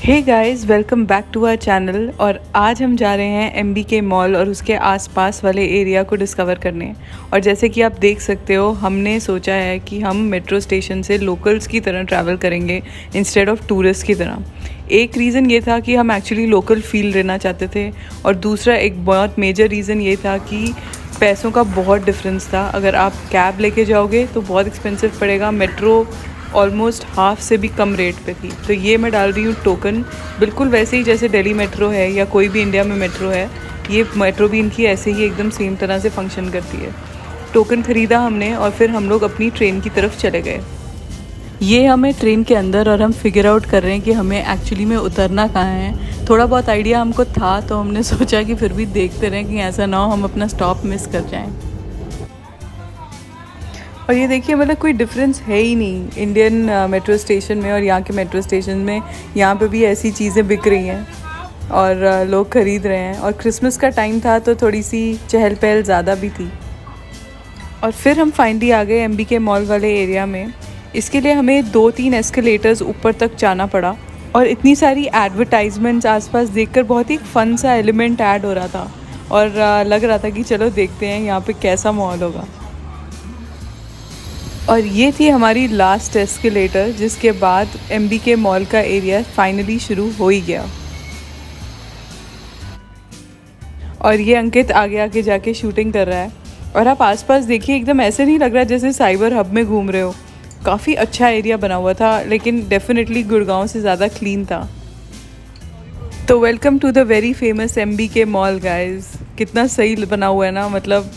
Hey guys, welcome back to our channel. और आज हम जा रहे हैं एमबीके मॉल और उसके आसपास वाले एरिया को डिस्कवर करने। और जैसे कि आप देख सकते हो, हमने सोचा है कि हम मेट्रो स्टेशन से लोकल्स की तरह ट्रैवल करेंगे इंस्टेड ऑफ टूरिस्ट की तरह। एक रीज़न ये था कि हम एक्चुअली लोकल फील लेना चाहते थे, और दूसरा एक बहुत मेजर रीज़न ये था कि पैसों का बहुत डिफरेंस था। अगर आप कैब लेके जाओगे तो बहुत एक्सपेंसिव पड़ेगा, मेट्रो ऑलमोस्ट हाफ से भी कम रेट पे थी। तो ये मैं डाल रही हूँ टोकन, बिल्कुल वैसे ही जैसे दिल्ली मेट्रो है या कोई भी इंडिया में मेट्रो है, ये मेट्रो भी इनकी ऐसे ही एकदम सेम तरह से फंक्शन करती है। टोकन ख़रीदा हमने और फिर हम लोग अपनी ट्रेन की तरफ चले गए। ये हमें ट्रेन के अंदर, और हम फिगर आउट कर रहे हैं कि हमें एक्चुअली में उतरना कहाँ है। थोड़ा बहुत आइडिया हमको था, तो हमने सोचा कि फिर भी देखते रहें कि ऐसा ना हो हम अपना स्टॉप मिस कर जाएं। और ये देखिए, मतलब कोई डिफरेंस है ही नहीं इंडियन मेट्रो स्टेशन में और यहाँ के मेट्रो स्टेशन में। यहाँ पे भी ऐसी चीज़ें बिक रही हैं और लोग ख़रीद रहे हैं। और क्रिसमस का टाइम था तो थोड़ी सी चहल पहल ज़्यादा भी थी। और फिर हम फाइनली आ गए एमबीके मॉल वाले एरिया में। इसके लिए हमें 2-3 एस्केलेटर्स ऊपर तक जाना पड़ा, और इतनी सारी एडवर्टाइजमेंट्स आसपास देखकर बहुत ही फ़न सा एलिमेंट ऐड हो रहा था। और लग रहा था कि चलो देखते हैं यहाँ पे कैसा माहौल होगा। और ये थी हमारी लास्ट एस्केलेटर, जिसके बाद एमबीके मॉल का एरिया फाइनली शुरू हो ही गया। और ये अंकित आगे आगे जाके शूटिंग कर रहा है। और आप आसपास देखिए, एकदम ऐसे नहीं लग रहा जैसे साइबर हब में घूम रहे हो। काफ़ी अच्छा एरिया बना हुआ था, लेकिन डेफिनेटली गुड़गांव से ज़्यादा क्लीन था। तो welcome to the very famous MBK mall guys. कितना सही बना हुआ है ना, मतलब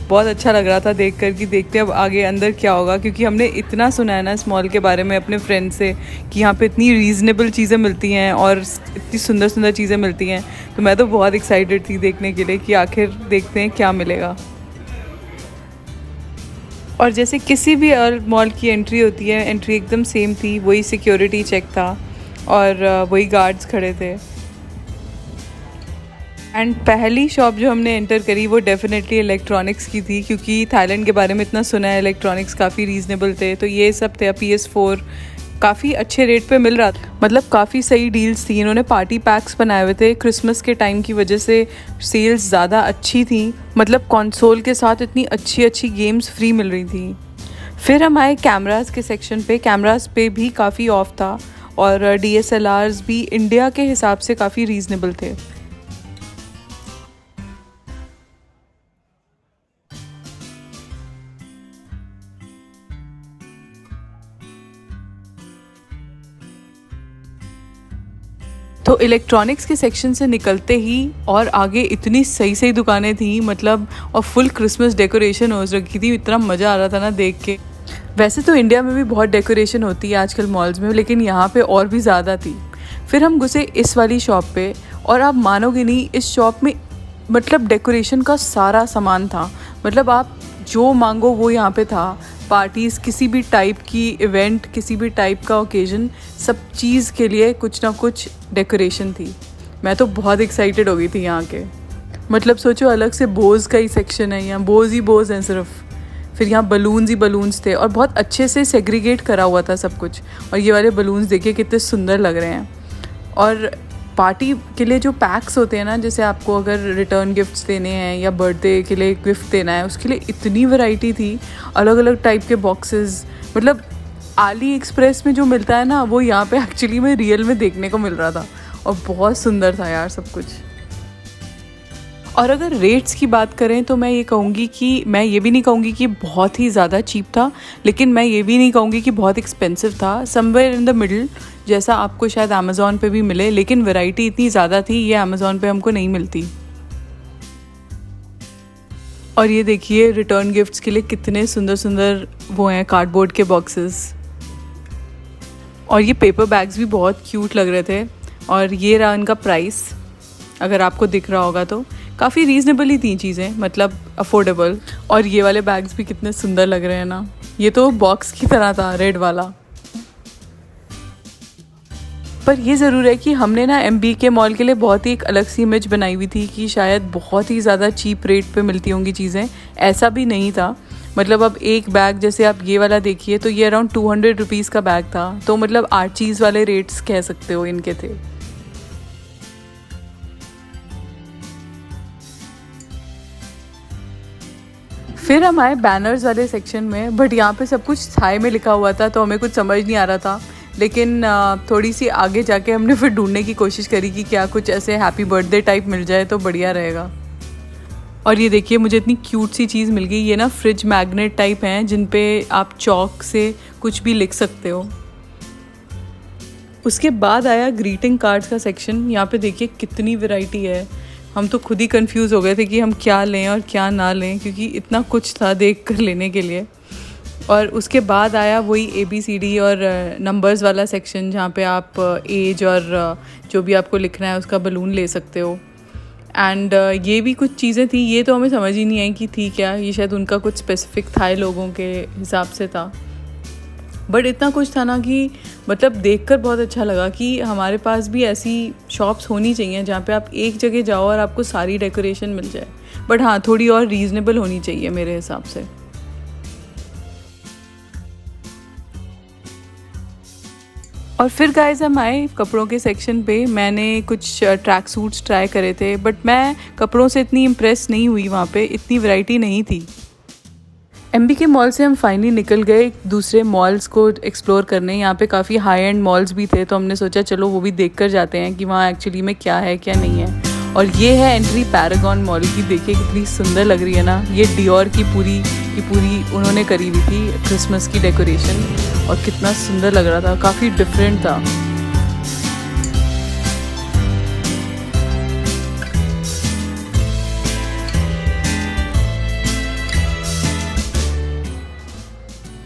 बहुत अच्छा लग रहा था देख कर कि देखते अब आगे अंदर क्या होगा। क्योंकि हमने इतना सुना है ना इस मॉल के बारे में अपने फ्रेंड से कि यहाँ पे इतनी रीज़नेबल चीज़ें मिलती हैं और इतनी सुंदर सुंदर चीज़ें मिलती हैं। तो मैं तो बहुत एक्साइटेड थी देखने के लिए कि आखिर देखते हैं क्या मिलेगा। और जैसे किसी भी और मॉल की एंट्री होती है, एंट्री एकदम सेम थी। वही सिक्योरिटी चेक था और वही गार्ड्स खड़े थे। एंड पहली शॉप जो हमने एंटर करी वो डेफिनेटली इलेक्ट्रॉनिक्स की थी, क्योंकि थाईलैंड के बारे में इतना सुना है, इलेक्ट्रॉनिक्स काफ़ी रीज़नेबल थे। तो ये सब थे। PS4 काफ़ी अच्छे रेट पे मिल रहा था, मतलब काफ़ी सही डील्स थी। इन्होंने पार्टी पैक्स बनाए हुए थे क्रिसमस के टाइम की वजह से, सेल्स ज़्यादा अच्छी थी। मतलब कंसोल के साथ इतनी अच्छी अच्छी गेम्स फ्री मिल रही थी। फिर हम आए कैमरास के सेक्शन पे। कैमरास पे भी काफ़ी ऑफ था, और DSLRs भी इंडिया के हिसाब से काफ़ी रीज़नेबल थे। तो इलेक्ट्रॉनिक्स के सेक्शन से निकलते ही और आगे इतनी सही सही दुकानें थी, मतलब, और फुल क्रिसमस डेकोरेशन हो रखी थी। इतना मज़ा आ रहा था ना देख के। वैसे तो इंडिया में भी बहुत डेकोरेशन होती है आजकल मॉल्स में, लेकिन यहाँ पे और भी ज़्यादा थी। फिर हम घुसे इस वाली शॉप पे, और आप मानोगे नहीं, इस शॉप में मतलब डेकोरेशन का सारा सामान था। मतलब आप जो मांगो वो यहाँ पे था। पार्टीज़, किसी भी टाइप की इवेंट, किसी भी टाइप का ओकेजन, सब चीज़ के लिए कुछ ना कुछ डेकोरेशन थी। मैं तो बहुत एक्साइटेड हो गई थी यहाँ के। मतलब सोचो, अलग से बोज़ का ही सेक्शन है, यहाँ बोज़ ही बोज़ हैं सिर्फ। फिर यहाँ बलून्स ही बलून्स थे, और बहुत अच्छे से सेग्रीगेट करा हुआ था सब कुछ। और ये वाले बलून्स देखिए कितने सुंदर लग रहे हैं। और पार्टी के लिए जो पैक्स होते हैं ना, जैसे आपको अगर रिटर्न गिफ्ट्स देने हैं या बर्थडे के लिए गिफ्ट देना है, उसके लिए इतनी वैरायटी थी, अलग अलग टाइप के बॉक्सेस। मतलब आली एक्सप्रेस में जो मिलता है ना, वो यहाँ पे एक्चुअली में रियल में देखने को मिल रहा था। और बहुत सुंदर था यार सब कुछ। और अगर रेट्स की बात करें तो मैं ये कहूँगी कि मैं ये भी नहीं कहूँगी कि बहुत ही ज़्यादा चीप था, लेकिन मैं ये भी नहीं कहूँगी कि बहुत एक्सपेंसिव था। समवेयर इन द मिडल, जैसा आपको शायद अमेज़ॉन पे भी मिले, लेकिन वैरायटी इतनी ज़्यादा थी, ये अमेज़ॉन पे हमको नहीं मिलती। और ये देखिए, रिटर्न गिफ्ट्स के लिए कितने सुंदर सुंदर वो हैं कार्डबोर्ड के बॉक्सेस। और ये पेपर बैग्स भी बहुत क्यूट लग रहे थे। और ये रहा इनका प्राइस, अगर आपको दिख रहा होगा तो काफ़ी रीज़नेबल ही थी चीज़ें, मतलब अफोर्डेबल। और ये वाले बैग्स भी कितने सुंदर लग रहे हैं ना। ये तो बॉक्स की तरह था, रेड वाला। पर ये ज़रूर है कि हमने ना एमबीके मॉल के लिए बहुत ही एक अलग सी इमेज बनाई हुई थी कि शायद बहुत ही ज़्यादा चीप रेट पे मिलती होंगी चीज़ें। ऐसा भी नहीं था। मतलब अब एक बैग जैसे आप ये वाला देखिए तो ये अराउंड 200 रुपीज़ का बैग था, तो मतलब आर्चीज़ वाले रेट्स कह सकते हो इनके थे। फिर हम आए बैनर्स वाले सेक्शन में, बट यहाँ पे सब कुछ थाई में लिखा हुआ था तो हमें कुछ समझ नहीं आ रहा था। लेकिन थोड़ी सी आगे जाके हमने फिर ढूंढने की कोशिश करी कि क्या कुछ ऐसे हैप्पी बर्थडे टाइप मिल जाए तो बढ़िया रहेगा। और ये देखिए मुझे इतनी क्यूट सी चीज़ मिल गई, ये ना फ्रिज मैग्नेट टाइप हैं जिन पे आप चॉक से कुछ भी लिख सकते हो। उसके बाद आया ग्रीटिंग कार्ड्स का सेक्शन। यहाँ पे देखिए कितनी वैरायटी है, हम तो खुद ही कंफ्यूज हो गए थे कि हम क्या लें और क्या ना लें, क्योंकि इतना कुछ था देख कर लेने के लिए। और उसके बाद आया वही ABCD और नंबर्स वाला सेक्शन जहाँ पे आप एज और जो भी आपको लिखना है उसका बलून ले सकते हो। एंड ये भी कुछ चीज़ें थी, ये तो हमें समझ ही नहीं आई कि थी क्या, ये शायद उनका कुछ स्पेसिफिक था लोगों के हिसाब से था। बट इतना कुछ था ना कि मतलब देखकर बहुत अच्छा लगा कि हमारे पास भी ऐसी शॉप्स होनी चाहिए जहाँ पे आप एक जगह जाओ और आपको सारी डेकोरेशन मिल जाए। बट हाँ, थोड़ी और रीज़नेबल होनी चाहिए मेरे हिसाब से। और फिर गाइस हम आए कपड़ों के सेक्शन पे। मैंने कुछ ट्रैक सूट्स ट्राई करे थे, बट मैं कपड़ों से इतनी इम्प्रेस नहीं हुई, वहाँ पे इतनी वैरायटी नहीं थी। MBK मॉल से हम फाइनली निकल गए दूसरे मॉल्स को एक्सप्लोर करने। यहाँ पे काफ़ी हाई एंड मॉल्स भी थे, तो हमने सोचा चलो वो भी देख कर जाते हैं कि वहाँ एक्चुअली में क्या है क्या नहीं है। और ये है एंट्री पैरागॉन मॉल की। देखिए कितनी सुंदर लग रही है ना, ये डियोर की पूरी उन्होंने करी हुई थी क्रिसमस की डेकोरेशन, और कितना सुंदर लग रहा था, काफ़ी डिफरेंट था।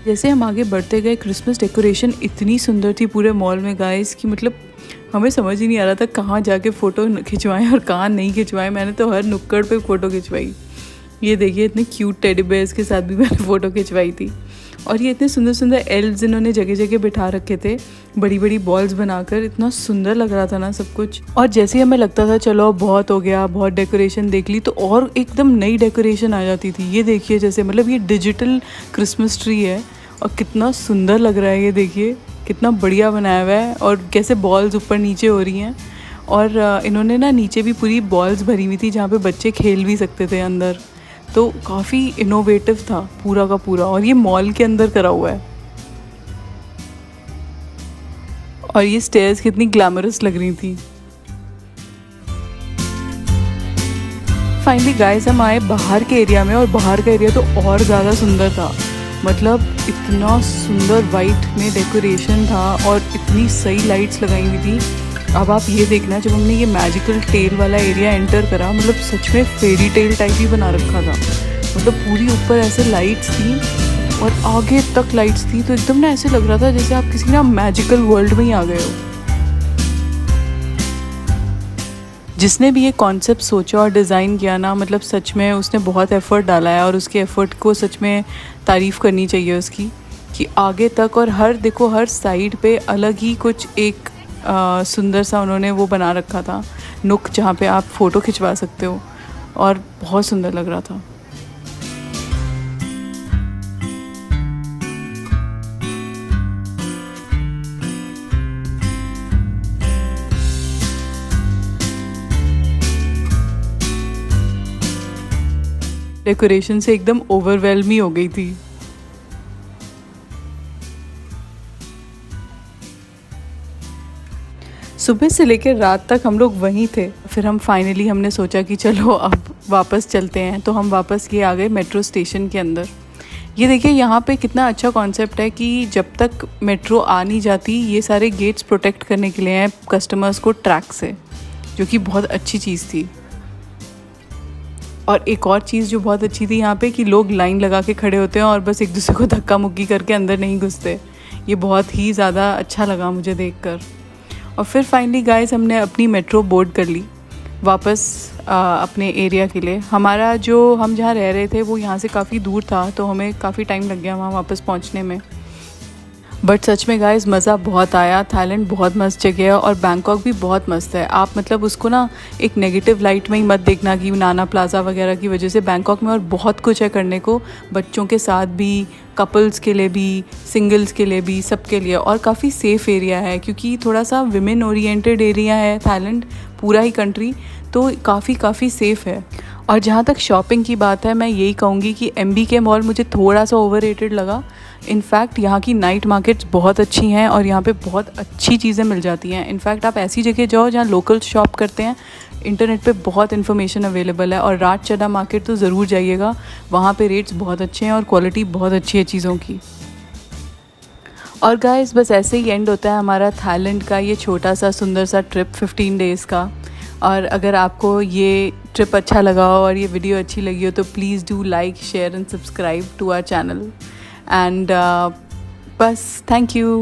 जैसे हम आगे बढ़ते गए, क्रिसमस डेकोरेशन इतनी सुंदर थी पूरे मॉल में गाइस कि मतलब हमें समझ ही नहीं आ रहा था कहाँ जाके फ़ोटो खिंचवाएं और कहाँ नहीं खिंचवाएं। मैंने तो हर नुक्कड़ पे फ़ोटो खिंचवाई। ये देखिए इतने क्यूट टेडी बेयर्स के साथ भी मैंने फ़ोटो खिंचवाई थी। और ये इतने सुंदर सुंदर एल्व्स इन्होंने जगह जगह बिठा रखे थे, बड़ी बड़ी बॉल्स बनाकर। इतना सुंदर लग रहा था ना सब कुछ। और जैसे ही हमें लगता था चलो बहुत हो गया, बहुत डेकोरेशन देख ली, तो और एकदम नई डेकोरेशन आ जाती थी। ये देखिए जैसे मतलब ये डिजिटल क्रिसमस ट्री है और कितना सुंदर लग रहा है। ये देखिए कितना बढ़िया बनाया हुआ है, और कैसे बॉल्स ऊपर नीचे हो रही हैं। और इन्होंने ना नीचे भी पूरी बॉल्स भरी हुई थी जहाँ पे बच्चे खेल भी सकते थे अंदर। तो काफ़ी इनोवेटिव था पूरा का पूरा, और ये मॉल के अंदर करा हुआ है। और ये स्टेयर्स कितनी ग्लैमरस लग रही थी। फाइनली गाइस हम आए बाहर के एरिया में, और बाहर का एरिया तो और ज़्यादा सुंदर था। मतलब इतना सुंदर वाइट में डेकोरेशन था और इतनी सही लाइट्स लगाई हुई थी। अब आप ये देखना, जब हमने ये मैजिकल टेल वाला एरिया एंटर करा, मतलब सच में फेरी टेल टाइप ही बना रखा था। मतलब पूरी ऊपर ऐसे लाइट्स थी और आगे तक लाइट्स थी, तो एकदम ना ऐसे लग रहा था जैसे आप किसी ना मैजिकल वर्ल्ड में ही आ गए हो। जिसने भी ये कॉन्सेप्ट सोचा और डिज़ाइन किया ना, मतलब सच में उसने बहुत एफ़र्ट डाला है, और उसके एफ़र्ट को सच में तारीफ़ करनी चाहिए उसकी, कि आगे तक और हर देखो हर साइड पे अलग ही कुछ एक सुंदर सा उन्होंने वो बना रखा था, नुक जहाँ पे आप फ़ोटो खिंचवा सकते हो, और बहुत सुंदर लग रहा था। डेकोरेशन से एकदम ओवरवेल्म ही हो गई थी। सुबह से लेकर रात तक हम लोग वहीं थे। फिर हमने सोचा कि चलो अब वापस चलते हैं, तो हम वापस ये आ गए मेट्रो स्टेशन के अंदर। ये देखिए यहाँ पे कितना अच्छा कॉन्सेप्ट है कि जब तक मेट्रो आ नहीं जाती, ये सारे गेट्स प्रोटेक्ट करने के लिए हैं कस्टमर्स को ट्रैक से, जो कि बहुत अच्छी चीज़ थी। और एक और चीज़ जो बहुत अच्छी थी यहाँ पे, कि लोग लाइन लगा के खड़े होते हैं और बस एक दूसरे को धक्का मुक्की करके अंदर नहीं घुसते। ये बहुत ही ज़्यादा अच्छा लगा मुझे देखकर। और फिर फाइनली गाइस हमने अपनी मेट्रो बोर्ड कर ली वापस अपने एरिया के लिए। हमारा जो हम जहाँ रह रहे थे वो यहाँ से काफ़ी दूर था, तो हमें काफ़ी टाइम लग गया वहाँ वापस पहुँचने में। बट सच में गाइस मज़ा बहुत आया। थाईलैंड बहुत मस्त जगह है और बैंकॉक भी बहुत मस्त है। आप मतलब उसको ना एक नेगेटिव लाइट में ही मत देखना कि नाना प्लाज़ा वगैरह की वजह से। बैंकॉक में और बहुत कुछ है करने को, बच्चों के साथ भी, कपल्स के लिए भी, सिंगल्स के लिए भी, सबके लिए। और काफ़ी सेफ़ एरिया है क्योंकि थोड़ा सा विमेन ओरिएंटेड एरिया है थाईलैंड, पूरा ही कंट्री, तो काफ़ी सेफ़ है। और जहाँ तक शॉपिंग की बात है, मैं यही कहूँगी कि MBK मॉल मुझे थोड़ा सा ओवररेटेड लगा। इनफैक्ट यहाँ की नाइट मार्केट्स बहुत अच्छी हैं और यहाँ पे बहुत अच्छी चीज़ें मिल जाती हैं। इनफैक्ट आप ऐसी जगह जाओ जहाँ लोकल शॉप करते हैं, इंटरनेट पे बहुत इन्फॉर्मेशन अवेलेबल है। और रात चड्डा मार्केट तो ज़रूर जाइएगा, वहाँ पे रेट्स बहुत अच्छे हैं और क्वालिटी बहुत अच्छी है चीज़ों की। और गाइस बस ऐसे ही एंड होता है हमारा थाईलैंड का ये छोटा सा सुंदर सा ट्रिप 15 डेज़ का। और अगर आपको ये ट्रिप अच्छा लगा हो और ये वीडियो अच्छी लगी हो तो please do like, share and subscribe to our channel. And बस थैंक यू।